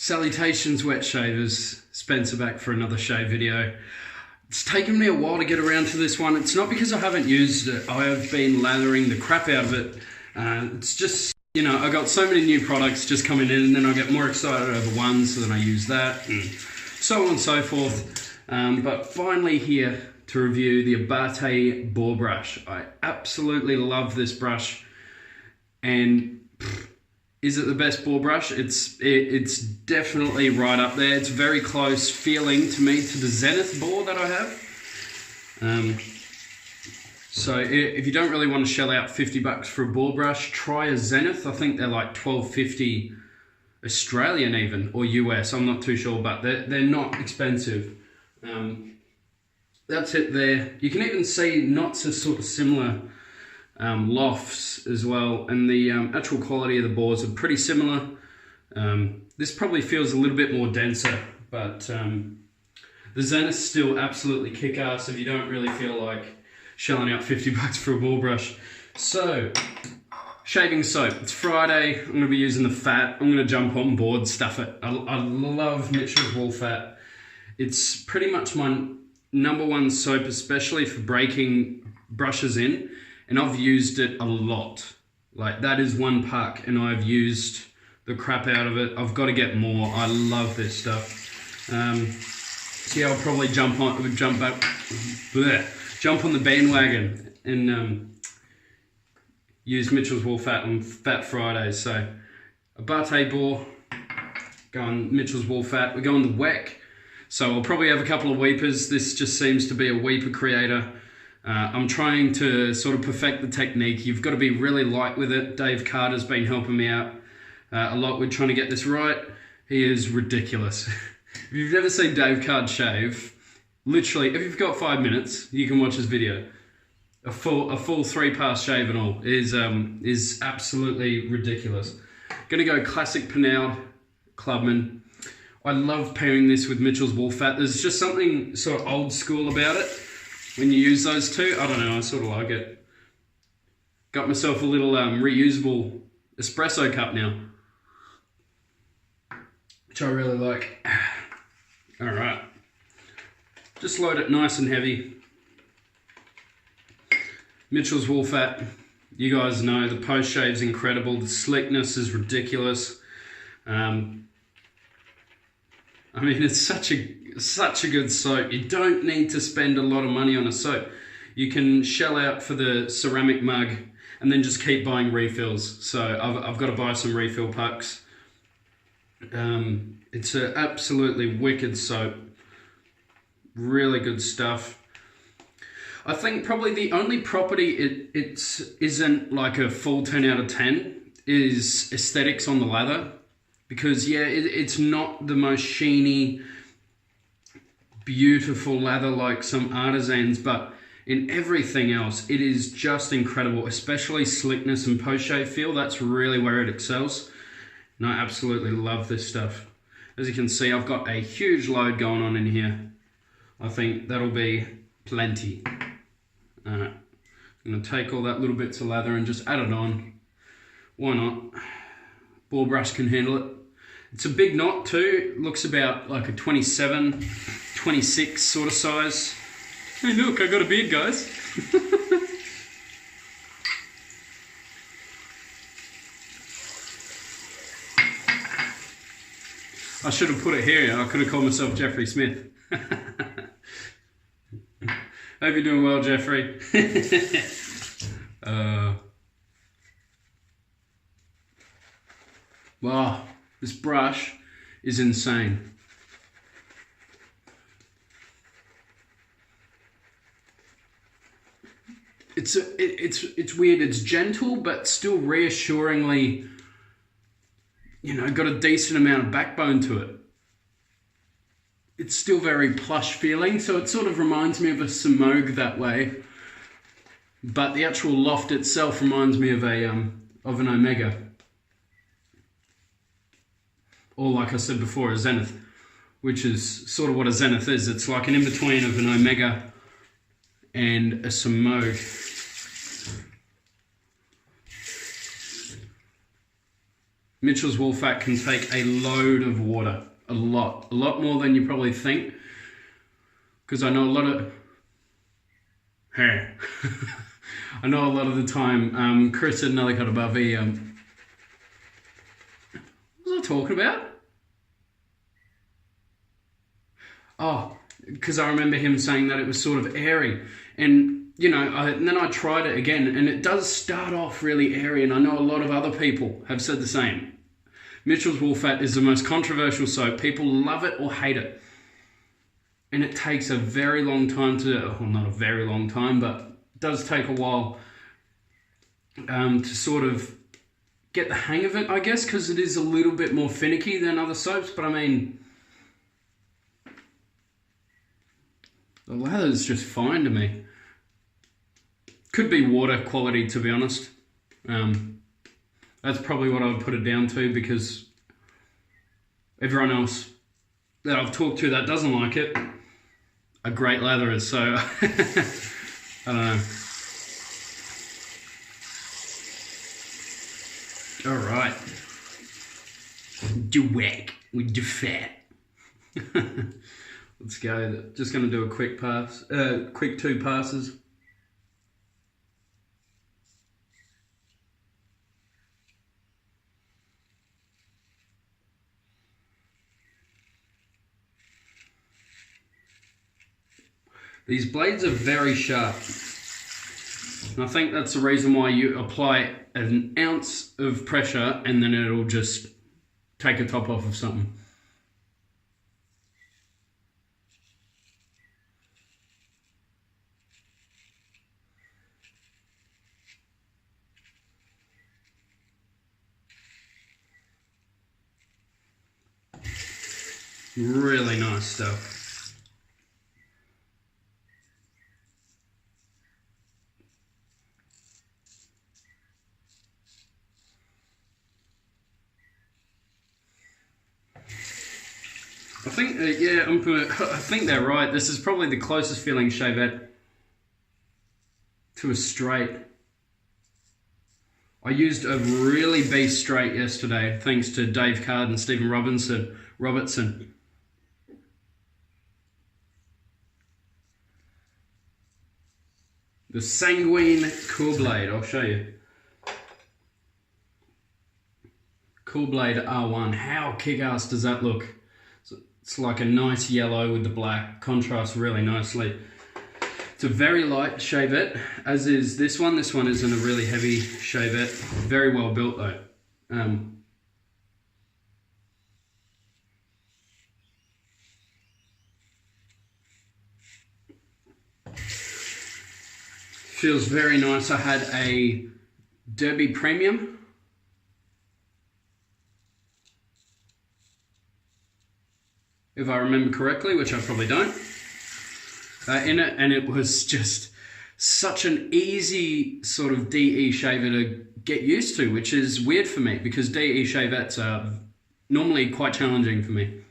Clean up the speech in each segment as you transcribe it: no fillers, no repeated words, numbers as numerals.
Salutations, wet shavers. Spencer back for another shave video. It's taken me a while to get around to this one. It's not because I haven't used it. I have been lathering the crap out of it. It's just, you know, I got so many new products just coming in, and then I get more excited over one, so then I use that, and so on and so forth. But finally here to review the Abbate Boar brush. I absolutely love this brush, and is it the best boar brush? It's definitely right up there. It's very close feeling to me to the Zenith boar that I have. So if you don't really want to shell out 50 bucks for a boar brush, try a Zenith. I think they're like $12.50 Australian even, or US, I'm not too sure, but they're not expensive. That's it there. You can even see knots are sort of similar lofts as well, and the actual quality of the boars are pretty similar. This probably feels a little bit more denser, but the Zenith's still absolutely kick-ass if you don't really feel like shelling out 50 bucks for a boar brush. So, shaving soap. It's Friday. I'm going to be using the fat. I'm going to jump on board, stuff it. I love Mitchell's Wool Fat. It's pretty much my #1 soap, especially for breaking brushes in. And I've used it a lot. Like, that is one pack, and I've used the crap out of it. I've got to get more. I love this stuff. So yeah, I'll probably jump on the bandwagon and use Mitchell's Wool Fat on Fat Fridays. So Abbate Boar, going Mitchell's Wool Fat. We're going the WEC. So I'll probably have a couple of weepers. This just seems to be a weeper creator. I'm trying to sort of perfect the technique. You've got to be really light with it. Dave Carter's been helping me out a lot with trying to get this right. He is ridiculous. If you've never seen Dave Carter shave, literally, if you've got 5 minutes, you can watch his video. A full 3-pass shave and all is absolutely ridiculous. Gonna go classic Pinel Clubman. I love pairing this with Mitchell's Wool Fat. There's just something sort of old school about it. When you use those two, I don't know, I sort of like it. Got myself a little reusable espresso cup now, which I really like. All right, just load it nice and heavy. Mitchell's Wool Fat, you guys know the post shave's incredible. The slickness is ridiculous. I mean, it's such a good soap. You don't need to spend a lot of money on a soap. You can shell out for the ceramic mug and then just keep buying refills. So I've got to buy some refill packs. It's an absolutely wicked soap. Really good stuff. I think probably the only property it isn't like a full 10 out of 10 is aesthetics on the lather. Because yeah, it's not the most sheeny, beautiful lather like some artisans, but in everything else, it is just incredible, especially slickness and post-shave feel. That's really where it excels. And I absolutely love this stuff. As you can see, I've got a huge load going on in here. I think that'll be plenty. I'm gonna take all that little bits of lather and just add it on. Why not? Boar brush can handle it. It's a big knot too. It looks about like a 27, 26 sort of size. Hey look, I got a beard, guys. I should have put it here. I could have called myself Jeffrey Smith. Hope you're doing well, Jeffrey. Wow, this brush is insane. It's weird. It's gentle, but still reassuringly, you know, got a decent amount of backbone to it. It's still very plush feeling, so it sort of reminds me of a Samogue that way. But the actual loft itself reminds me of an Omega. Or like I said before, a Zenith, which is sort of what a Zenith is. It's like an in-between of an Omega and a Samogue. Mitchell's wool fat can take a load of water, a lot more than you probably think. Because I know a lot of, I know a lot of the time, Chris and Nelly got above what was I talking about? Oh, because I remember him saying that it was sort of airy. And, you know, and then I tried it again, and it does start off really airy, and I know a lot of other people have said the same. Mitchell's wool fat is the most controversial soap. People love it or hate it. And it takes a very long time to, well, not a very long time, but it does take a while to sort of get the hang of it, I guess, because it is a little bit more finicky than other soaps. But I mean, the lather's just fine to me. Could be water quality, to be honest. That's probably what I would put it down to, because everyone else that I've talked to that doesn't like it are great latherers, so I don't know. Alright. The whack with the fat. Let's go. Just going to do a quick pass, quick 2 passes. These blades are very sharp, and I think that's the reason why you apply an ounce of pressure and then it'll just take a top off of something. Really nice stuff. I think, yeah, I think they're right. This is probably the closest feeling shavette to a straight. I used a really beast straight yesterday, thanks to Dave Card and Stephen Robertson. The Sanguine Cool Blade, I'll show you. Cool Blade R1, how kick-ass does that look? It's like a nice yellow with the black, contrasts really nicely. It's a very light shavette, as is this one. This one isn't a really heavy shavette. Very well built though. Feels very nice. I had a Derby Premium. If I remember correctly, which I probably don't, in it, and it was just such an easy sort of DE shaver to get used to, which is weird for me because DE shavettes are normally quite challenging for me.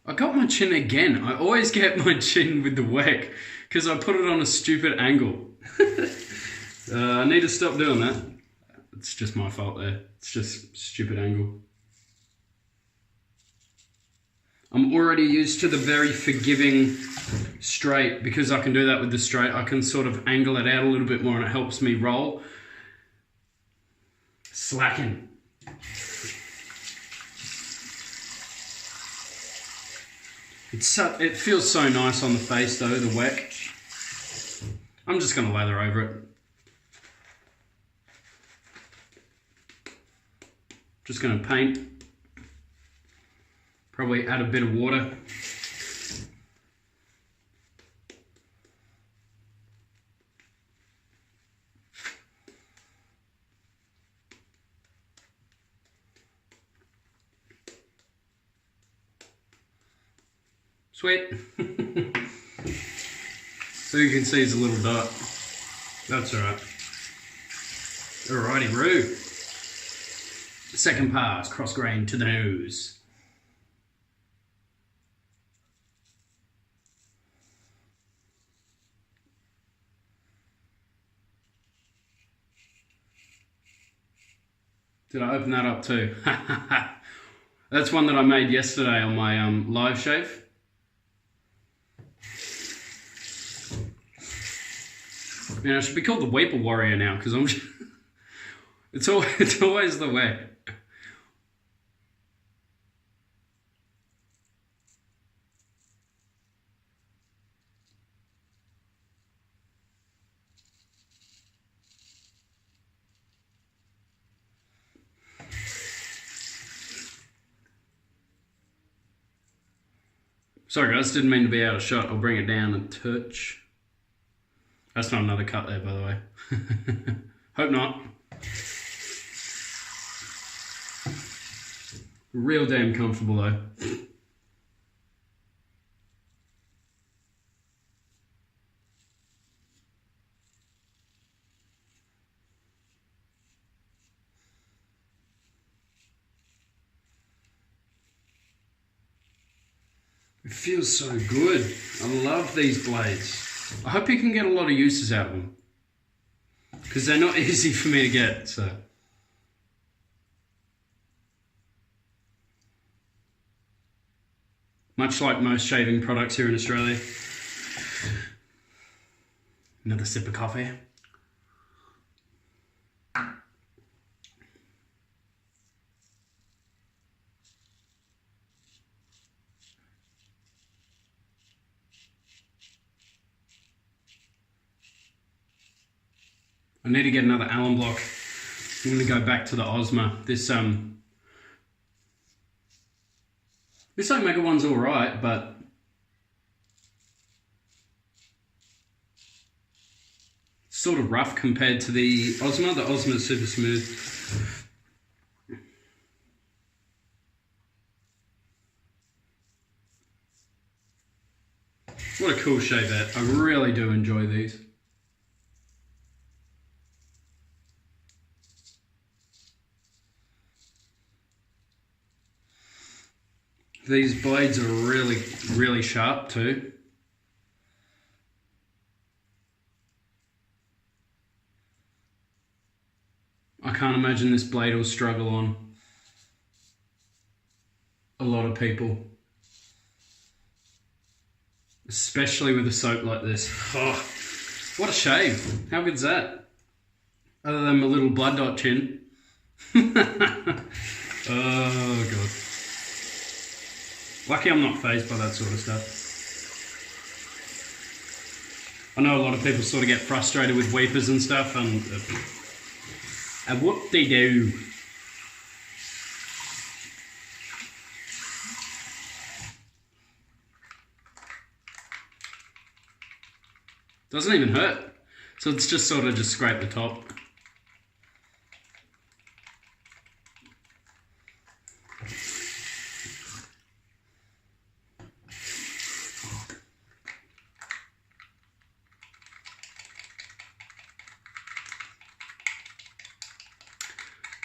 I got my chin again. I always get my chin with the whack because I put it on a stupid angle. I need to stop doing that. It's just my fault there. It's just stupid angle. I'm already used to the very forgiving straight because I can do that with the straight. I can sort of angle it out a little bit more and it helps me roll. Slacken. It feels so nice on the face though, the whack. I'm just going to lather over it. Just going to paint. Probably add a bit of water. Sweet. So you can see it's a little dot. That's alright. Alrighty, Roo. Second pass, cross grain to the nose. Did I open that up too? That's one that I made yesterday on my live shave. Man, I should be called the Weeper Warrior now because I'm. It's always the way. Sorry guys, didn't mean to be out of shot. I'll bring it down a touch. That's not another cut there, by the way. Hope not. Real damn comfortable though. It feels so good. I love these blades. I hope you can get a lot of uses out of them. Because they're not easy for me to get, so. Much like most shaving products here in Australia. Another sip of coffee. I need to get another Allen block. I'm going to go back to the Osmo. This Omega one's alright, but it's sort of rough compared to the Osmo. The Osmo is super smooth. What a cool shavette. I really do enjoy these. These blades are really, really sharp too. I can't imagine this blade will struggle on a lot of people. Especially with a soap like this. Oh, what a shave. How good's that? Other than my little blood dot chin. Oh God. Lucky I'm not fazed by that sort of stuff. I know a lot of people sort of get frustrated with weepers and stuff, and whoop-de-doo. Doesn't even hurt. So it's just sort of just scrape the top.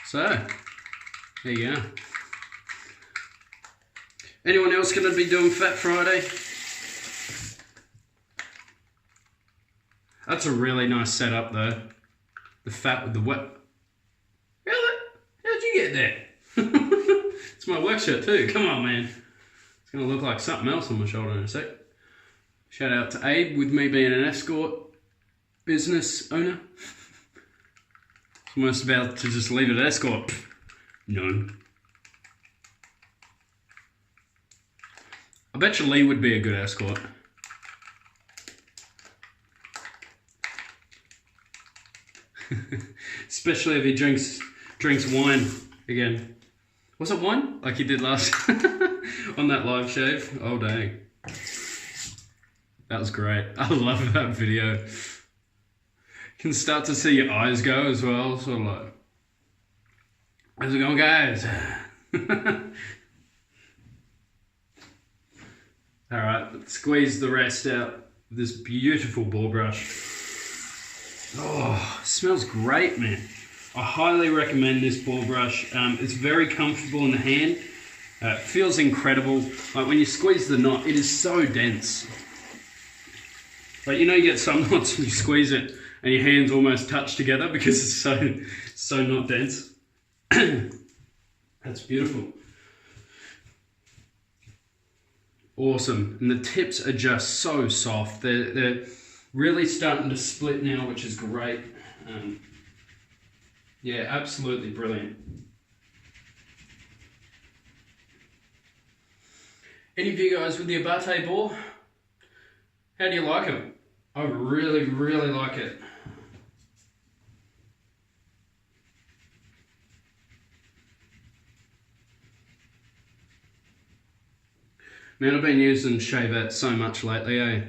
So, there you go. Anyone else going to be doing Fat Friday? That's a really nice setup though. The fat with the wet. How'd you get there? It's my work shirt too. Come on, man. It's going to look like something else on my shoulder in a sec. Shout out to Abe with me being an escort business owner. Almost about to just leave it at escort. None. I bet you Lee would be a good escort. Especially if he drinks wine again. Was it wine? Like he did last on that live shave? Oh dang. That was great. I love that video. Can start to see your eyes go as well, sort of like, how's it going, guys? Alright, let's squeeze the rest out of this beautiful Boar brush. Oh, it smells great, man. I highly recommend this Boar brush. It's very comfortable in the hand. It feels incredible. Like when you squeeze the knot, it is so dense. Like, you know, you get some knots and you squeeze it and your hands almost touch together because it's so not dense. That's beautiful. Awesome. And the tips are just so soft. They're really starting to split now, which is great. Yeah, absolutely brilliant. Any of you guys with the Abbate boar? How do you like them? I really, really like it. Man, I've been using Shave so much lately, eh?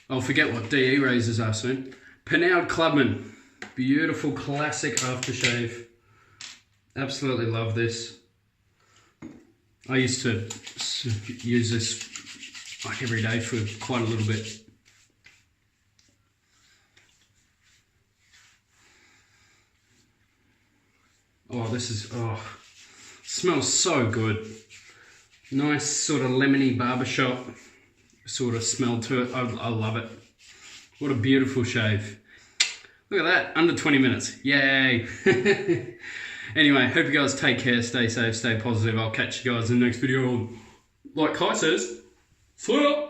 I'll forget what DE razors are soon. Pinaud Clubman. Beautiful classic aftershave. Absolutely love this. I used to use this like every day for quite a little bit. Oh, this is, oh, smells so good. Nice sort of lemony barbershop sort of smell to it. I love it. What a beautiful shave. Look at that, under 20 minutes. Yay. Anyway, hope you guys take care, stay safe, stay positive. I'll catch you guys in the next video. Like Kai says, see ya.